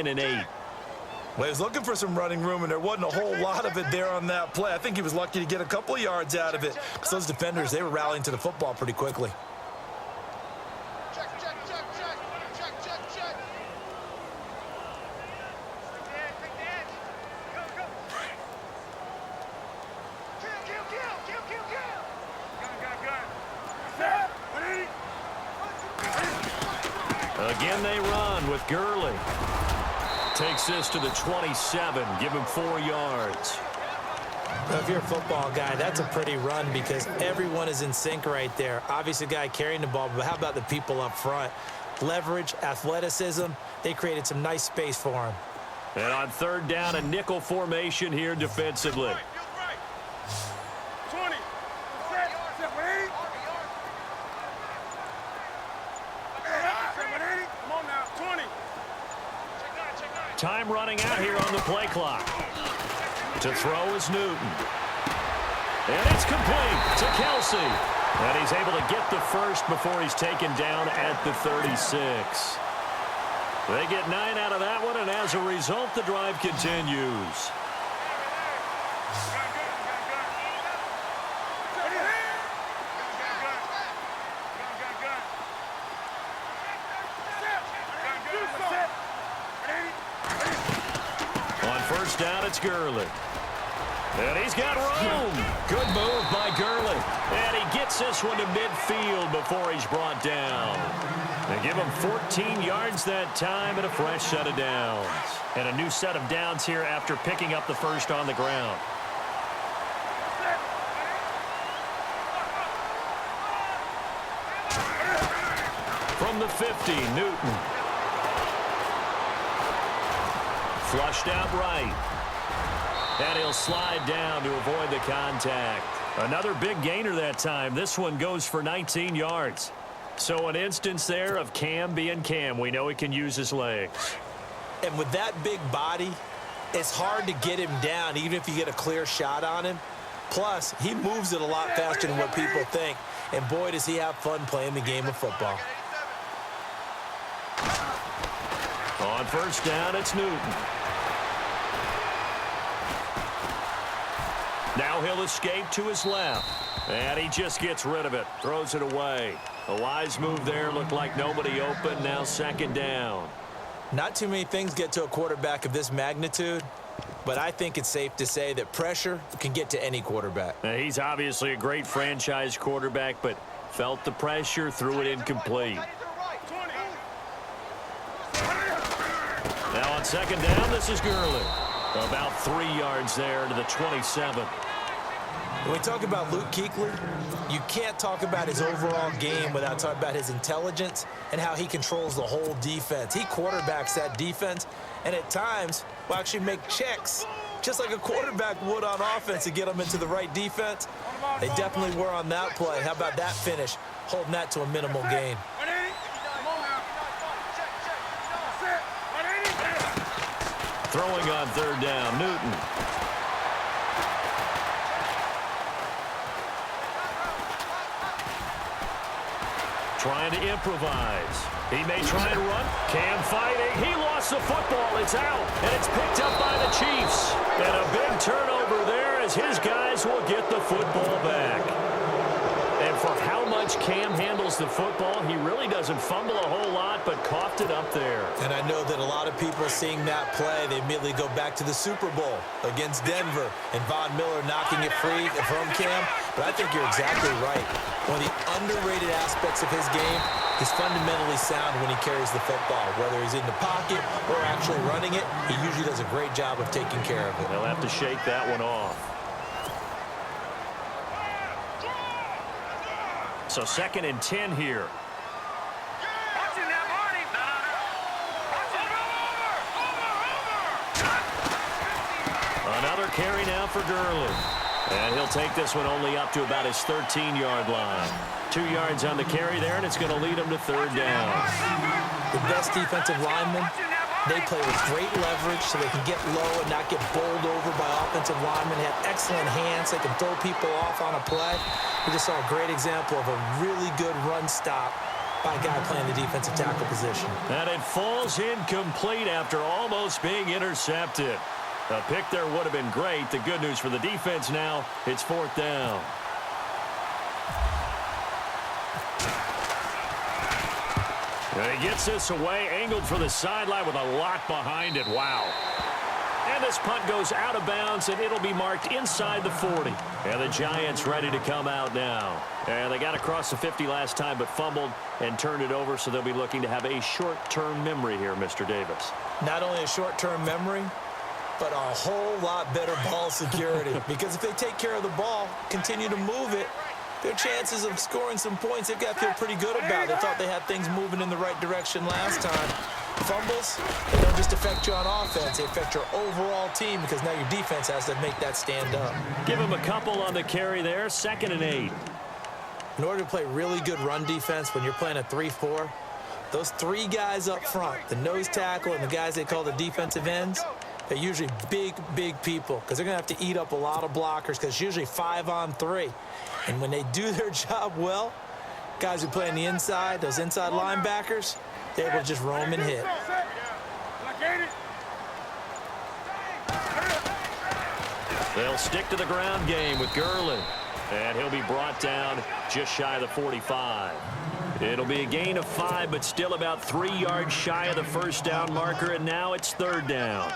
and 8. Well, he was looking for some running room, and there wasn't a whole lot of it there on that play. I think he was lucky to get a couple of yards out of it because those defenders, they were rallying to the football pretty quickly. Again, they run with Gurley. Takes this to the 27. Give him 4 yards. Well, if you're a football guy, that's a pretty run because everyone is in sync right there. Obviously, the guy carrying the ball, but how about the people up front? Leverage, athleticism, they created some nice space for him. And on 3rd down, a nickel formation here defensively. Time running out here on the play clock. To throw is Newton. And it's complete to Kelsey. And he's able to get the first before he's taken down at the 36. They get 9 out of that one, and as a result, the drive continues. Down, it's Gurley. And he's got room. Good move by Gurley. And he gets this one to midfield before he's brought down. They give him 14 yards that time and a fresh set of downs. And a new set of downs here after picking up the first on the ground. From the 50, Newton. Flushed out right. And he'll slide down to avoid the contact. Another big gainer that time. This one goes for 19 yards. So an instance there of Cam being Cam. We know he can use his legs. And with that big body, it's hard to get him down, even if you get a clear shot on him. Plus, he moves it a lot faster than what people think. And boy, does he have fun playing the game of football. On 1st down, it's Newton. Now he'll escape to his left. And he just gets rid of it. Throws it away. A wise move there. Looked like nobody open. Now 2nd down. Not too many things get to a quarterback of this magnitude, but I think it's safe to say that pressure can get to any quarterback. Now, he's obviously a great franchise quarterback, but felt the pressure, threw it incomplete. Now on 2nd down, this is Gurley. About 3 yards there to the 27. When we talk about Luke Kuechly, you can't talk about his overall game without talking about his intelligence and how he controls the whole defense. He quarterbacks that defense, and at times will actually make checks, just like a quarterback would on offense to get them into the right defense. They definitely were on that play. How about that finish, holding that to a minimal gain? Throwing on 3rd down, Newton. Trying to improvise. He may try and run. Cam fighting. He lost the football. It's out. And it's picked up by the Chiefs. And a big turnover there as his guys will get the football back. And for how much Cam handles the football, he really doesn't fumble a whole lot, but coughed it up there. And I know that a lot of people seeing that play, they immediately go back to the Super Bowl against Denver and Von Miller knocking it free from Cam. But I think you're exactly right. One of the underrated aspects of his game, he's fundamentally sound when he carries the football. Whether he's in the pocket or actually running it, he usually does a great job of taking care of it. They'll have to shake that one off. So 2nd and 10 here. Another carry now for Gurley. And he'll take this one only up to about his 13-yard line. 2 yards on the carry there, and it's going to lead him to 3rd down. The best defensive linemen, they play with great leverage so they can get low and not get bowled over by offensive linemen. They have excellent hands. They can throw people off on a play. We just saw a great example of a really good run stop by a guy playing the defensive tackle position. And it falls incomplete after almost being intercepted. A pick there would have been great. The good news for the defense now, it's 4th down. And he gets this away, angled for the sideline with a lot behind it. Wow. And this punt goes out of bounds, and it'll be marked inside the 40. And the Giants ready to come out now. And they got across the 50 last time, but fumbled and turned it over, so they'll be looking to have a short-term memory here, Mr. Davis. Not only a short-term memory, but a whole lot better ball security. Because if they take care of the ball, continue to move it, their chances of scoring some points, they've got to feel pretty good about. They thought they had things moving in the right direction last time. Fumbles, they don't just affect you on offense, they affect your overall team because now your defense has to make that stand up. Give him a couple on the carry there, 2nd and 8. In order to play really good run defense when you're playing a 3-4, those 3 guys up front, the nose tackle and the guys they call the defensive ends, they're usually big, big people because they're going to have to eat up a lot of blockers because it's usually 5 on 3. And when they do their job well, guys who play on the inside, those inside linebackers, they're able to just roam and hit. They'll stick to the ground game with Gurley. And he'll be brought down just shy of the 45. It'll be a gain of 5, but still about 3 yards shy of the 1st down marker, and now it's 3rd down.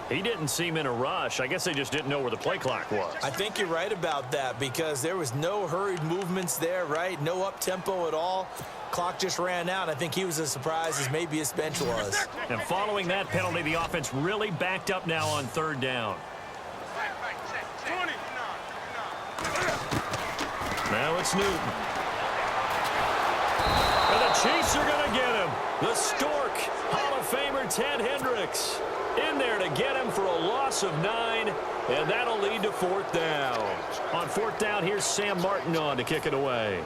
He didn't seem in a rush. I guess they just didn't know where the play clock was. I think you're right about that because there was no hurried movements there, right? No up-tempo at all. Clock just ran out. I think he was as surprised as maybe his bench was. And following that penalty, the offense really backed up now on 3rd down. Now it's Newton. And the Chiefs are going to get him. The Stork, Hall of Famer Ted Hendricks, in there to get him for a loss of 9, and that'll lead to 4th down. On 4th down, here's Sam Martin on to kick it away.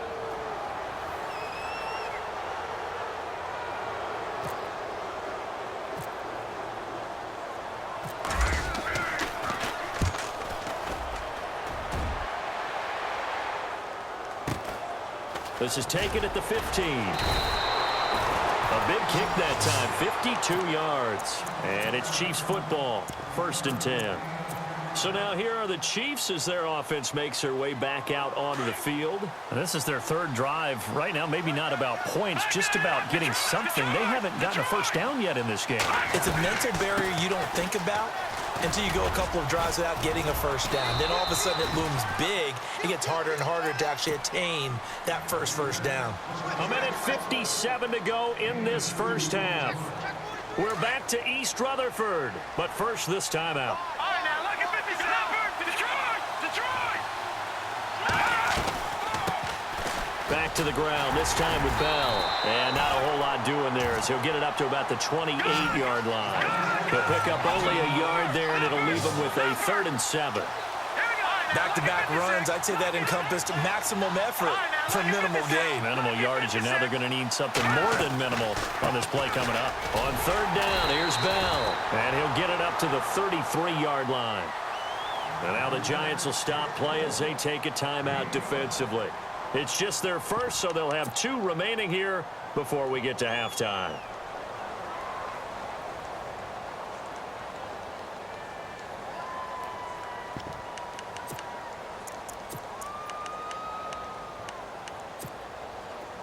This is taken at the 15. A big kick that time, 52 yards. And it's Chiefs football, 1st and 10. So now here are the Chiefs as their offense makes their way back out onto the field. And this is their 3rd drive. Right now, maybe not about points, just about getting something. They haven't gotten a 1st down yet in this game. It's a mental barrier you don't think about until you go a couple of drives without getting a 1st down. Then all of a sudden it looms big. It gets harder and harder to actually attain that first down. A minute 57 to go in this 1st half. We're back to East Rutherford, but first this timeout. Back to the ground, this time with Bell. And not a whole lot doing there as he'll get it up to about the 28-yard line. He'll pick up only a yard there, and it'll leave him with a 3rd and 7. Back-to-back runs, I'd say that encompassed maximum effort for minimal gain. Minimal yardage, and now they're going to need something more than minimal on this play coming up. On 3rd down, here's Bell. And he'll get it up to the 33-yard line. And now the Giants will stop play as they take a timeout defensively. It's just their 1st, so they'll have 2 remaining here before we get to halftime.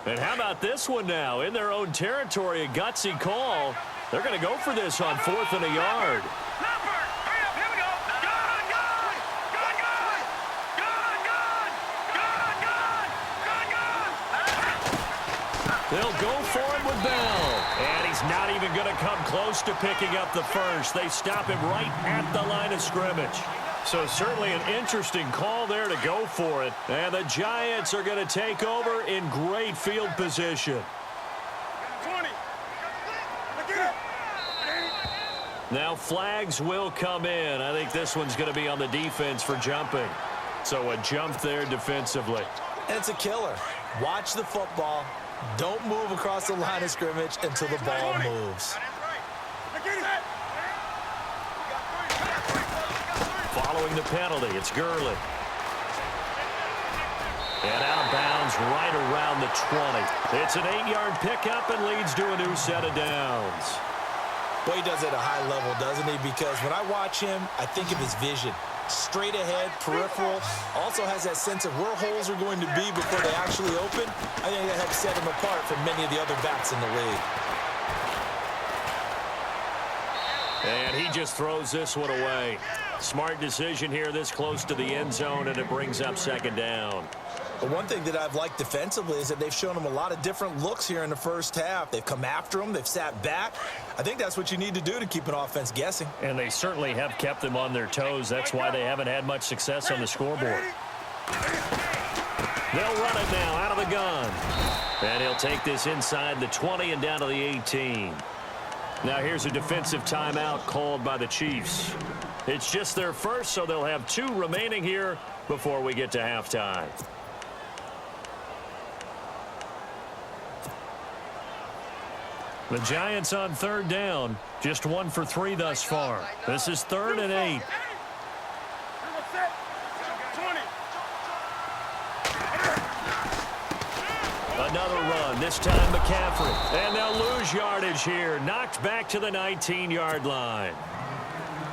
And how about this one now? In their own territory, a gutsy call. They're going to go for this on 4th and a yard. They'll go for it with Bell. And he's not even going to come close to picking up the 1st. They stop him right at the line of scrimmage. So certainly an interesting call there to go for it. And the Giants are going to take over in great field position. 20. Now flags will come in. I think this one's going to be on the defense for jumping. So a jump there defensively. And it's a killer. Watch the football. Don't move across the line of scrimmage until the ball moves. Following the penalty, it's Gurley. And out of bounds right around the 20. It's an 8-yard pickup and leads to a new set of downs. Well, he does it at a high level, doesn't he? Because when I watch him, I think of his vision. Straight ahead, peripheral, also has that sense of where holes are going to be before they actually open. I think that helps set him apart from many of the other backs in the league. And he just throws this one away. Smart decision here this close to the end zone, and it brings up second down. But one thing that I've liked defensively is that they've shown him a lot of different looks here in the first half. They've come after him. They've sat back. I think that's what you need to do to keep an offense guessing. And they certainly have kept them on their toes. That's why they haven't had much success on the scoreboard. They'll run it now out of the gun. And he'll take this inside the 20 and down to the 18. Now here's a defensive timeout called by the Chiefs. It's just their first, so they'll have 2 remaining here before we get to halftime. The Giants on third down, just 1 for 3 thus far. This is 3rd and 8. Another run, this time McCaffrey. And they'll lose yardage here, knocked back to the 19-yard line.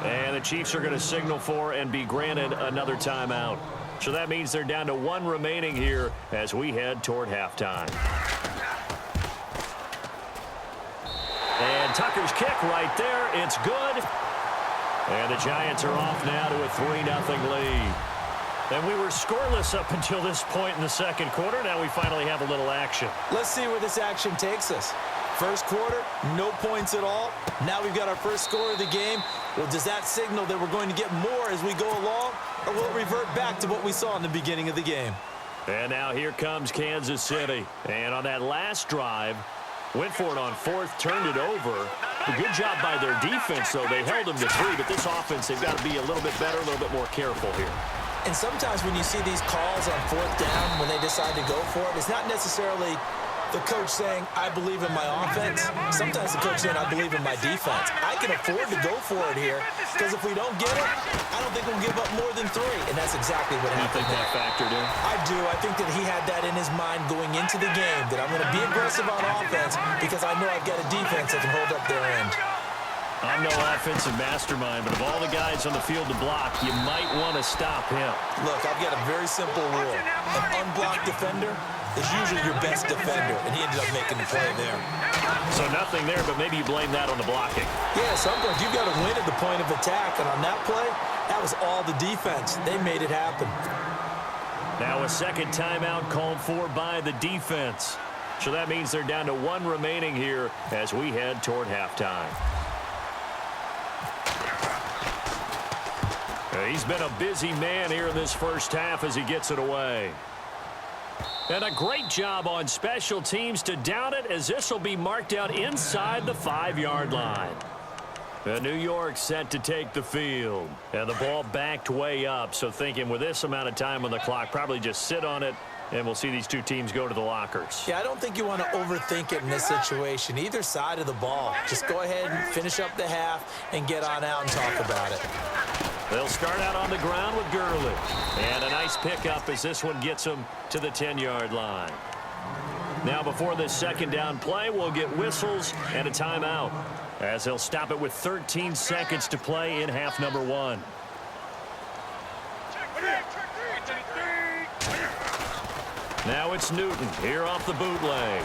And the Chiefs are going to signal for and be granted another timeout. So that means they're down to 1 remaining here as we head toward halftime. And Tucker's kick right there. It's good. And the Giants are off now to a 3-0 lead. And we were scoreless up until this point in the second quarter. Now we finally have a little action. Let's see where this action takes us. First quarter, no points at all. Now we've got our first score of the game. Well, does that signal that we're going to get more as we go along? Or will it revert back to what we saw in the beginning of the game? And now here comes Kansas City. And on that last drive, went for it on 4th, turned it over. A good job by their defense, though. They held them to 3, but this offense, they've got to be a little bit better, a little bit more careful here. And sometimes when you see these calls on 4th down, when they decide to go for it, it's not necessarily the coach saying, I believe in my offense. Sometimes the coach saying, I believe in my defense. I can afford to go for it here, because if we don't get it, I don't think we'll give up more than 3. And that's exactly what happened. You think that factored in? I do. I think that he had that in his mind going into the game, that I'm going to be aggressive on offense because I know I've got a defense that can hold up their end. I'm no offensive mastermind, but of all the guys on the field to block, you might want to stop him. Look, I've got a very simple rule. An unblocked defender is usually your best defender, and he ended up making the play there. So nothing there, but maybe you blame that on the blocking. Yeah, at some point, you've got to win at the point of attack, and on that play, that was all the defense. They made it happen. Now a second timeout called for by the defense. So that means they're down to 1 remaining here as we head toward halftime. He's been a busy man here in this first half as he gets it away. And a great job on special teams to down it, as this will be marked out inside the 5-yard line. New York set to take the field. And the ball backed way up, so thinking with this amount of time on the clock, probably just sit on it, and we'll see these 2 teams go to the lockers. Yeah, I don't think you want to overthink it in this situation. Either side of the ball. Just go ahead and finish up the half and get on out and talk about it. They'll start out on the ground with Gurley. And a nice pickup as this one gets them to the 10-yard line. Now before this second down play, we'll get whistles and a timeout, as they'll stop it with 13 seconds to play in half number 1. Now it's Newton here off the bootleg.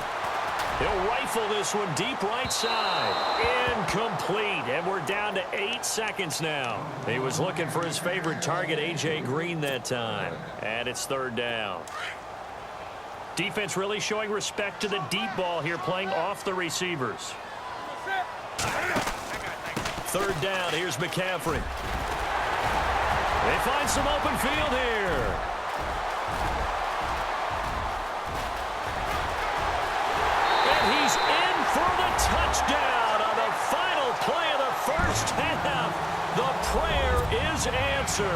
He'll rifle this one deep right side. Incomplete. And we're down to 8 seconds now. He was looking for his favorite target, A.J. Green, that time. And it's 3rd down. Defense really showing respect to the deep ball here, playing off the receivers. 3rd down. Here's McCaffrey. They find some open field here. He's in for the touchdown on the final play of the first half. The prayer is answered.